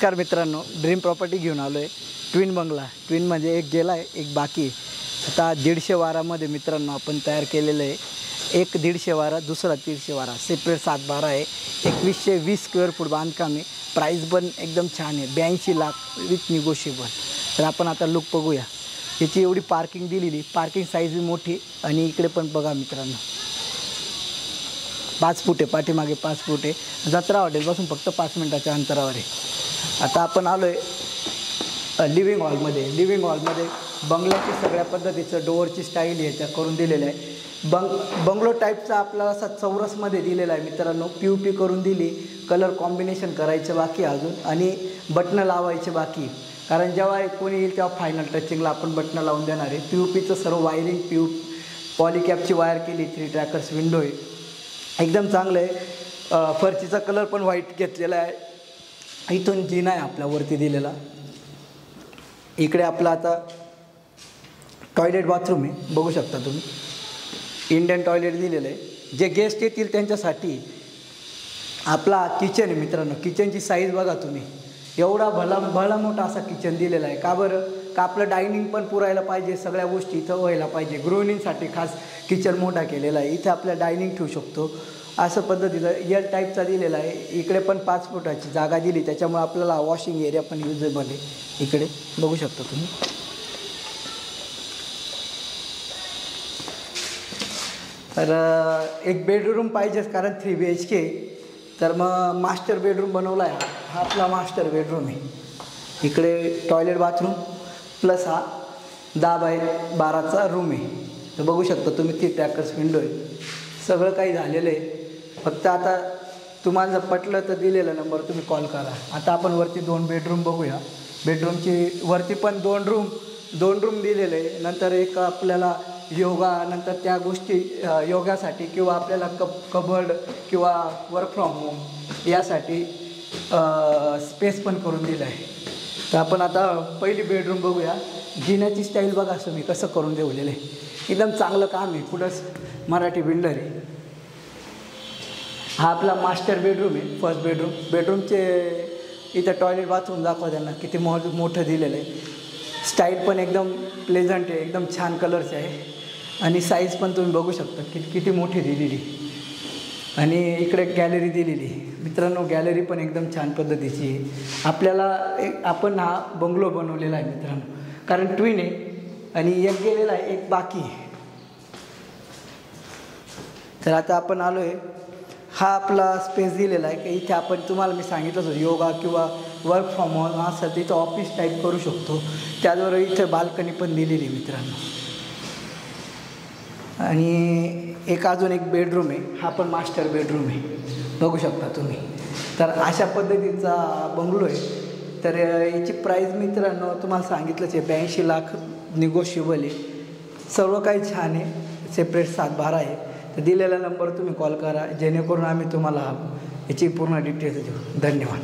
नमस्कार मित्रांनो, dream property घेऊन आलो आहे. ट्विन बंगला. ट्विन म्हणजे एक गेला आहे, एक बाकी आहे. आता 150 वारामध्ये मित्रांनो आपण तयार केलेलं आहे. एक 150 वारा, दुसरा 300 वारा, सेपरेट 7 बारा आहे. 2120 स्क्वेअर फूट बांधकाम आहे. प्राईस पण एकदम छान आहे, 82 लाख विथ निगोशिएबल. तर आपण आता लुक बघूया. याची एवढी पार्किंग दिलेली, पार्किंग साईज मोठी. आणि इकडे पण बघा मित्रांनो, 5 फूट आहे, पाठीमागे 5 फूट आहे. जत्रा हॉटेलपासून फक्त 5 मिनिटाच्या अंतरावर आहे. आता आपण आलो आहे लिव्हिंग हॉलमध्ये. लिव्हिंग हॉलमध्ये बंगल्याची सगळ्या पद्धतीचं डोअरची स्टाईल आहे त्या करून दिलेलं आहे. बंगलो टाईपचा आपल्याला असा चौरसमध्ये दिलेला आहे मित्रांनो. POP करून दिली, कलर कॉम्बिनेशन करायचं बाकी अजून, आणि बटणं लावायचे बाकी. कारण जेव्हा कोणी येईल तेव्हा फायनल टचिंगला आपण बटणं लावून देणार आहे. POPचं सर्व वायरिंग पॉलीकॅपची वायर केली. 3 ट्रॅकर्स विंडो आहे, एकदम चांगलं आहे. फरशीचा कलर पण व्हाईट घेतलेला आहे. इथून जिना आहे आपल्यावरती दिलेला. इकडे आपला आता टॉयलेट बाथरूम आहे, बघू शकता तुम्ही. इंडियन टॉयलेट दिलेलं आहे. जे गेस्ट येतील त्यांच्यासाठी आपला किचन आहे मित्रांनो. किचनची साईज बघा तुम्ही, एवढा भला मोठा असा किचन दिलेला आहे. का बरं? का आपलं डायनिंग पण पुरायला पाहिजे, सगळ्या गोष्टी इथं व्हायला पाहिजे. गृहिणींसाठी खास किचन मोठा केलेला आहे. इथे आपल्या डायनिंग ठेवू शकतो असं पद्धतीचं एल टाईपचा दिलेला आहे. इकडे पण 5 फुटाची जागा दिली, त्याच्यामुळे आपल्याला वॉशिंग एरिया पण युजेबल आहे. इकडे बघू शकता तुम्ही. तर एक बेडरूम पाहिजेच, कारण 3 BHK. तर मग मास्टर बेडरूम बनवला आहे. हा आपला मास्टर बेडरूम आहे. इकडे टॉयलेट बाथरूम प्लस हा 10x12चा रूम आहे. तर बघू शकता तुम्ही, 3 ट्रॅकर्स विंडो आहे. सगळं काही झालेलं आहे. फक्त आता तुम्हाला जर पटलं तर दिलेला नंबर तुम्ही कॉल करा. आता आपण वरती 2 बेडरूम बघूया. बेडरूमची वरती पण 2 रूम दिलेले आहे. नंतर एक आपल्याला योगा, नंतर त्या गोष्टी योगासाठी, किंवा आपल्याला कबर्ड किंवा वर्क फ्रॉम होम यासाठी स्पेस पण करून दिलं आहे. तर आपण आता पहिली बेडरूम बघूया. जिन्याची स्टाईल बघा तुम्ही कसं करून ठेवलेलं आहे. एकदम चांगलं काम आहे. पुढंच मराठी बिल्डर आहे. हा आपला मास्टर बेडरूम आहे, फर्स्ट बेडरूम. बेडरूमचे इथं टॉयलेट बाथरूम दाखवा त्यांना, किती मोठं दिलेलं आहे. स्टाईल पण एकदम प्लेझंट आहे, एकदम छान कलरचे आहे. आणि साईज पण तुम्ही बघू शकता किती मोठी दिलेली. आणि इकडे गॅलरी दिलेली मित्रांनो. गॅलरी पण एकदम छान पद्धतीची आहे. आपल्याला आपण हा बंगलो बनवलेला आहे मित्रांनो, कारण ट्विन आहे आणि एक गेलेला आहे, एक बाकी आहे. तर आता आपण आलो आहे. हा आपला स्पेस दिलेला आहे की इथे आपण, तुम्हाला मी सांगितलंच होतं, योगा किंवा वर्क फ्रॉम होम असं तिथं ऑफिस टाईप करू शकतो. त्याचबरोबर इथे बाल्कनी पण दिलेली आहे मित्रांनो. आणि अजून एक बेडरूम आहे. हा पण मास्टर बेडरूम आहे, बघू शकता तुम्ही. तर अशा पद्धतीचा बंगलो आहे. तर याची प्राईस मित्रांनो तुम्हाला सांगितलंच आहे, 82 लाख निगोशिएबल आहे. सर्व काही छान आहे. सेपरेट 7 बारा आहे. तर दिलेला नंबर तुम्ही कॉल करा, जेणेकरून आम्ही तुम्हाला याची पूर्ण डिटेल्स देऊ. धन्यवाद.